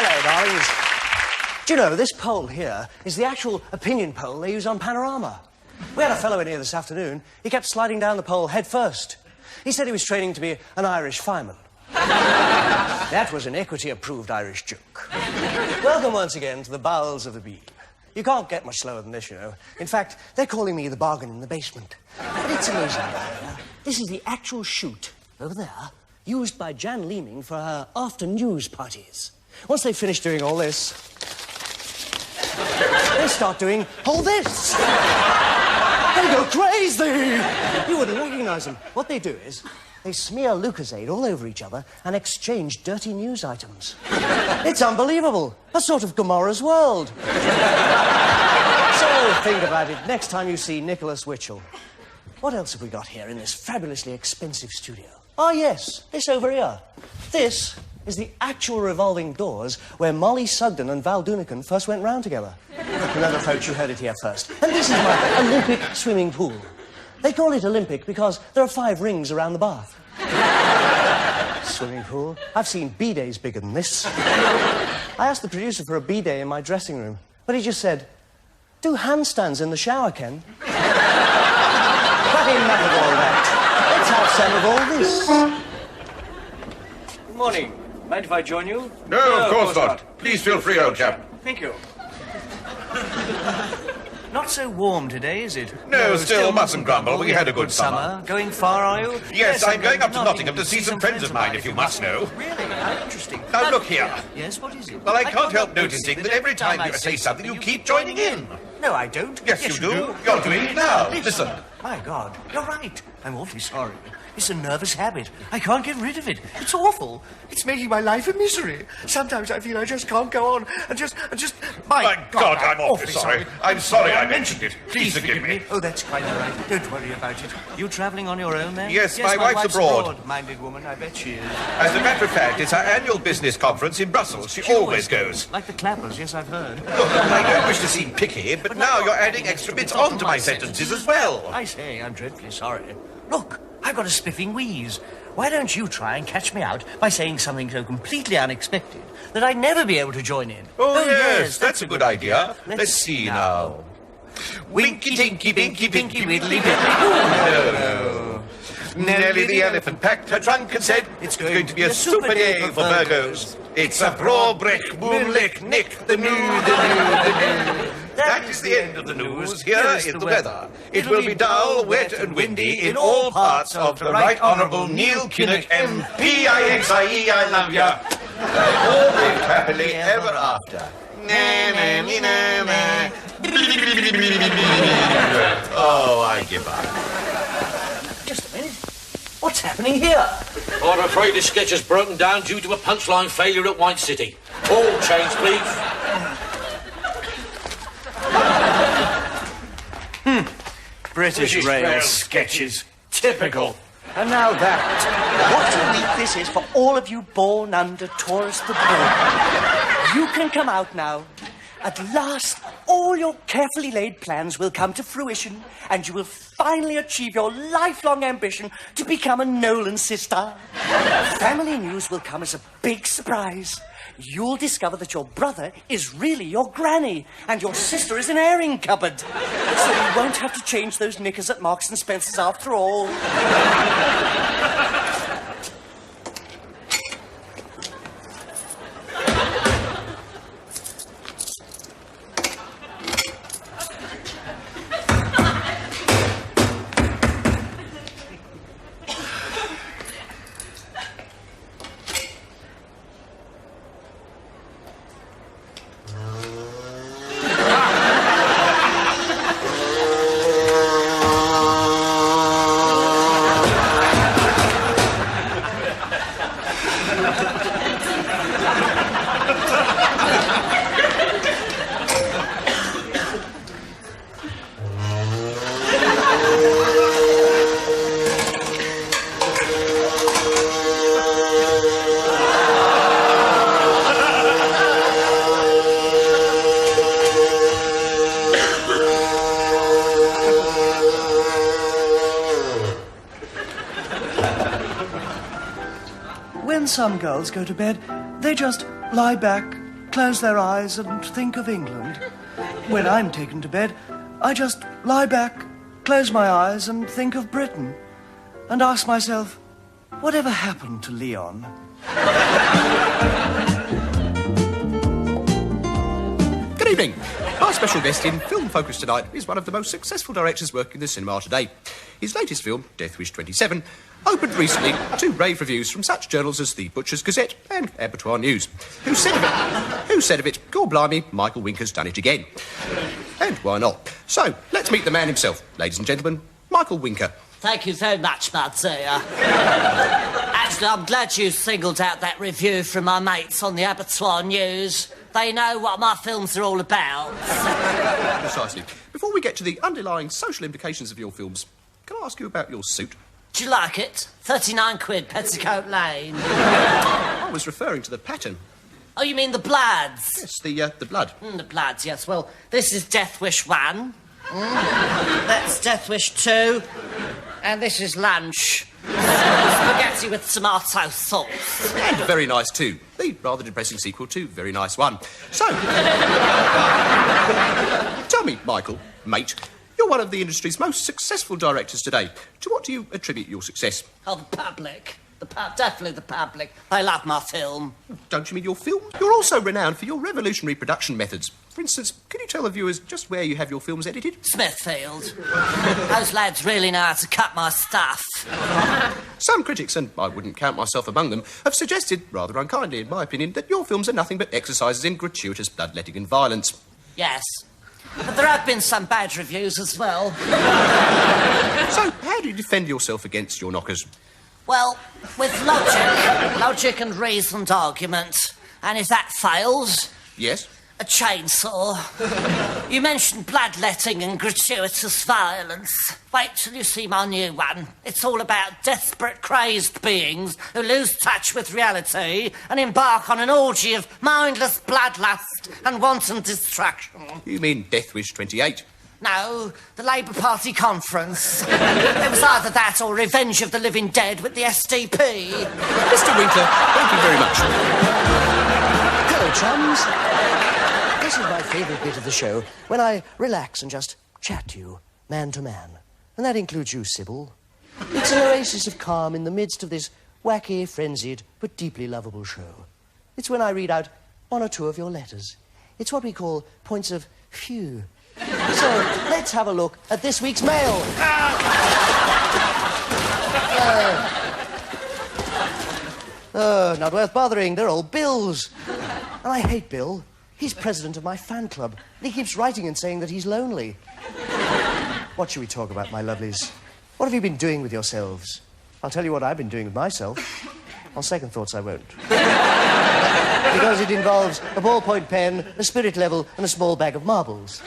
Hello, darlings. Do you know, this pole here is the actual opinion pole they use on Panorama. We had a fellow in here this afternoon. He kept sliding down the pole head first. He said he was training to be an Irish fireman. That was an equity-approved Irish joke. Welcome once again to the bowels of the beam. You can't get much slower than this, you know. In fact, they're calling me the bargain in the basement. But it's amazing. This is the actual chute, over there, used by Jan Leeming for her after-news parties. Once they finish doing all this, they start doing all this. They go crazy. You wouldn't recognize them. What they do is they smear Lucozade all over each other and exchange dirty news items. It's unbelievable. A sort of Gomorrah's world. So think about it next time you see Nicholas Witchell. What else have we got here in this fabulously expensive studio? Ah, yes, this over here. This is the actual revolving doors where Molly Sugden and Val Doonican first went round together. Remember, folks, you heard it here first. And this is my Olympic swimming pool. They call it Olympic because there are 5 rings around the bath. Swimming pool? I've seen B-days bigger than this. I asked the producer for a B-day in my dressing room, but he just said, do handstands in the shower, Ken. But enough of all that. Let's have some of all this. Good morning. Mind if I join you? No, of course not. Please feel free, old chap. Thank you. Not so warm today, is it? No, still mustn't grumble. We had a good summer. Going far, are you? Yes, I'm going up to Nottingham to see some friends of mine, if you must know. Really? How interesting. Now, look here. Yes, what is it? Well, I can't help noticing that every time you say something, you keep joining in. No, I don't. Yes, you do. You're doing it now. Listen. My God, you're right. I'm awfully sorry. It's a nervous habit. I can't get rid of it. It's awful. It's making my life a misery. Sometimes I feel I just can't go on and just... My God, I'm awfully sorry. I'm sorry I mentioned it. Please forgive me. Oh, that's quite all right. Don't worry about it. You travelling on your own, then? Yes, my wife's abroad. Minded woman, I bet she is. As a matter of fact, it's our annual business conference in Brussels. She always goes. Like the clappers, yes, I've heard. Look, I don't wish to seem picky, but now you're adding extra bits onto my sentences as well. I say, I'm dreadfully sorry. Look, I've got a spiffing wheeze. Why don't you try and catch me out by saying something so completely unexpected that I'd never be able to join in? Oh, yes, that's a good idea. Let's see now. Winky, tinky, binky, pinky, widdly, diddly. No. Nelly the elephant packed her trunk and said, it's going to be a super day for Virgos. It's a brobrek, moonlick, nick, the new. That is the end of the news. Here is the weather. It will be dull, wet and windy in all parts of the Right Honourable Neil Kinnock MPIXIE. I love ya. All live happily ever after. Oh, I give up. Just a minute. What's happening here? I'm afraid the sketch has broken down due to a punchline failure at White City. All change, please. British Rail sketches. Typical. And now that. What a week this is for all of you born under Taurus the Bull. You can come out now. At last, all your carefully laid plans will come to fruition, and you will finally achieve your lifelong ambition to become a Nolan sister. Family news will come as a big surprise. You'll discover that your brother is really your granny, and your sister is an airing cupboard. So you won't have to change those knickers at Marks and Spencer's after all. When some girls go to bed, they just lie back close their eyes and think of England. When I'm taken to bed, I just lie back, close my eyes and think of Britain, and ask myself, whatever happened to Leon? Good evening. Our special guest in Film Focus tonight is one of the most successful directors working the cinema today. His latest film, Death Wish 27, opened recently to rave reviews from such journals as The Butcher's Gazette and Abattoir News. Who said of it, God blimey, Michael Winker's done it again. And why not? So, let's meet the man himself. Ladies and gentlemen, Michael Winker. Thank you very much, Madsy. Actually, I'm glad you singled out that review from my mates on the Abattoir News. They know what my films are all about. Precisely. Before we get to the underlying social implications of your films, can I ask you about your suit? Do you like it? 39 quid, Petticoat Lane. I was referring to the pattern. Oh, you mean the Bloods? Yes, the blood. The Bloods, yes. Well, this is Death Wish 1. That's Death Wish 2. And this is lunch. Spaghetti with tomato sauce. And very nice too. The rather depressing sequel to Very Nice One. So, tell me, Michael, mate, you're one of the industry's most successful directors today. To what do you attribute your success? Oh, the public. Definitely the public. They love my film. Don't you mean your film? You're also renowned for your revolutionary production methods. For instance, can you tell the viewers just where you have your films edited? Smithfield. Those lads really know how to cut my stuff. Some critics, and I wouldn't count myself among them, have suggested, rather unkindly in my opinion, that your films are nothing but exercises in gratuitous bloodletting and violence. Yes. But there have been some bad reviews as well. So, how do you defend yourself against your knockers? Well, with logic and reasoned argument. And if that fails... Yes? A chainsaw. You mentioned bloodletting and gratuitous violence. Wait till you see my new one. It's all about desperate, crazed beings who lose touch with reality and embark on an orgy of mindless bloodlust and wanton destruction. You mean Death Wish 28? No, the Labour Party conference. It was either that or Revenge of the Living Dead with the SDP. Mr. Winker, thank you very much. Hello, chums. This is my favourite bit of the show, when I relax and just chat to you, man to man. And that includes you, Sybil. It's an oasis of calm in the midst of this wacky, frenzied, but deeply lovable show. It's when I read out one or two of your letters. It's what we call points of view. So, let's have a look at this week's mail. Not worth bothering. They're all Bill's. And I hate Bill. He's president of my fan club, and he keeps writing and saying that he's lonely. What should we talk about, my lovelies? What have you been doing with yourselves? I'll tell you what I've been doing with myself. On second thoughts, I won't. Because it involves a ballpoint pen, a spirit level, and a small bag of marbles.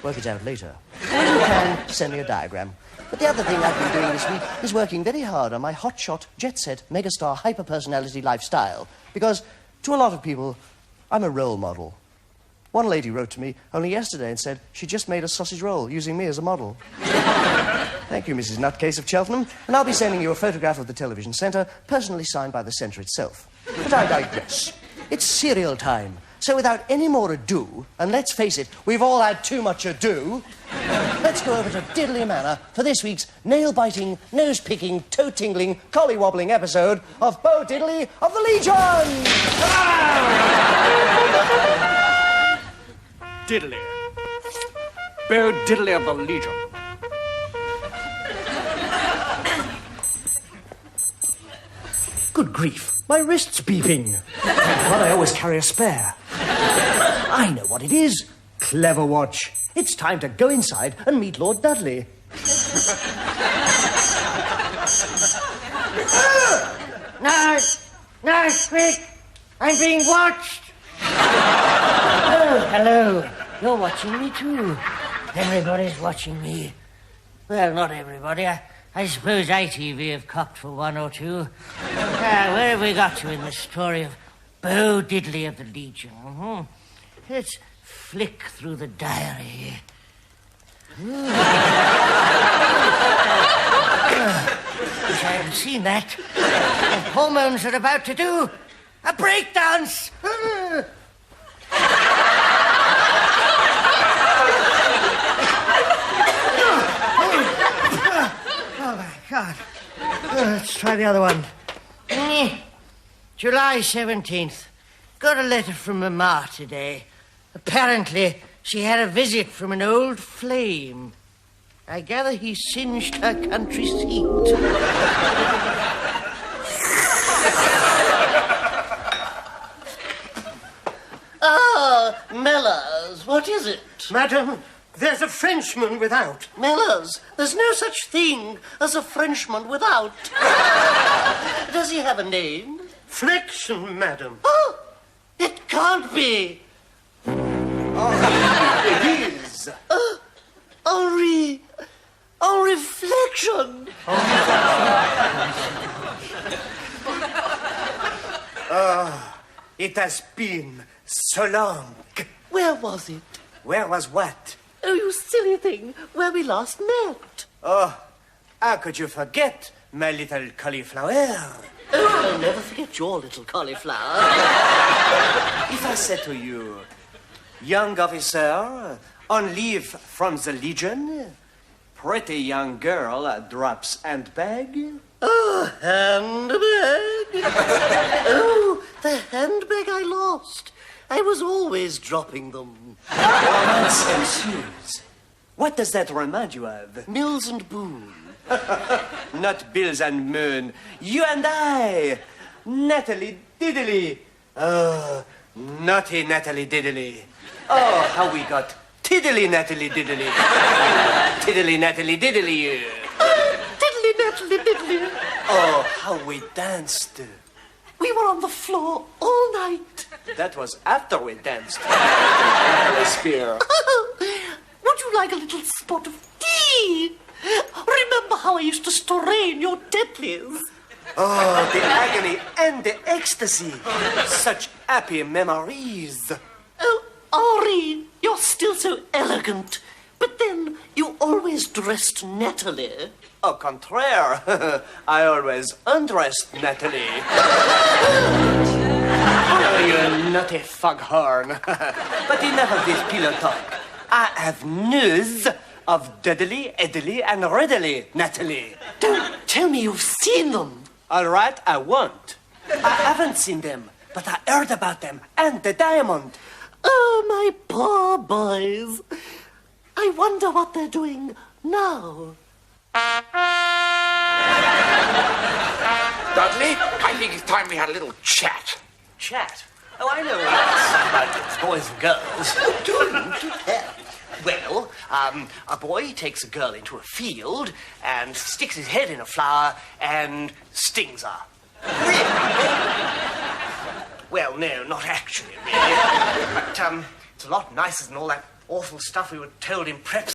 Work it out later. When you can, send me a diagram. But the other thing I've been doing this week is working very hard on my hotshot, jet-set, megastar, hyper-personality lifestyle. Because, to a lot of people, I'm a role model. One lady wrote to me only yesterday and said she just made a sausage roll using me as a model. Thank you, Mrs. Nutcase of Cheltenham, and I'll be sending you a photograph of the television centre, personally signed by the centre itself. But I digress. It's serial time. So without any more ado, and let's face it, we've all had too much ado, let's go over to Diddley Manor for this week's nail-biting, nose-picking, toe-tingling, collie-wobbling episode of Bo Diddley of the Legion! Diddley. Bo Diddley of the Legion. Good grief, my wrist's beeping. But I always carry a spare. I know what it is. Clever watch. It's time to go inside and meet Lord Dudley. No, quick! I'm being watched! Oh, hello. You're watching me too. Everybody's watching me. Well, not everybody. I suppose ITV have copped for one or two. Where have we got to in the story of Bo Diddley of the Legion? Let's flick through the diary. Wish I hadn't seen that. The hormones are about to do a breakdance. God. Let's try the other one. July 17th. Got a letter from Mamma today. Apparently, she had a visit from an old flame. I gather he singed her country seat. Mellors, what is it? Madam, there's a Frenchman without. Mellors, there's no such thing as a Frenchman without. Does he have a name? Flexion, madam. Oh, it can't be. It is. Henri Flexion. It has been so long. Where was it? Where was what? Oh, you silly thing, where we last met. Oh, how could you forget, my little cauliflower? Oh, I'll never forget your little cauliflower. If I said to you, young officer, on leave from the Legion, pretty young girl drops handbag. Oh, handbag. Oh, the handbag I lost. I was always dropping them. Garments and shoes. What does that remind you of? Mills and Boone. Not Bills and Moon. You and I. Natalie Diddley. Oh, naughty Natalie Diddley. Oh, how we got tiddly Natalie Diddley. Tiddly Natalie Diddley. Diddly, Natalie, diddly. Oh, how we danced. We were on the floor all night. That was after we danced. Spear. Would you like a little spot of tea? Remember how I used to strain your tetlers? Oh, the agony and the ecstasy. Such happy memories. Oh, Henri, you're still so elegant. But then, you always dressed nattily. Au contraire, I always undressed Natalie. Oh, you nutty foghorn. But enough of this pillow talk. I have news of Dudley, Edley, and Readily, Natalie. Don't tell me you've seen them. All right, I won't. I haven't seen them, but I heard about them and the diamond. Oh, my poor boys. I wonder what they're doing now. Dudley, I think it's time we had a little chat. Chat? Oh, I know about boys and girls. Well, a boy takes a girl into a field and sticks his head in a flower and stings her. Really? Well, no, not actually, really. But, it's a lot nicer than all that awful stuff we were told in prep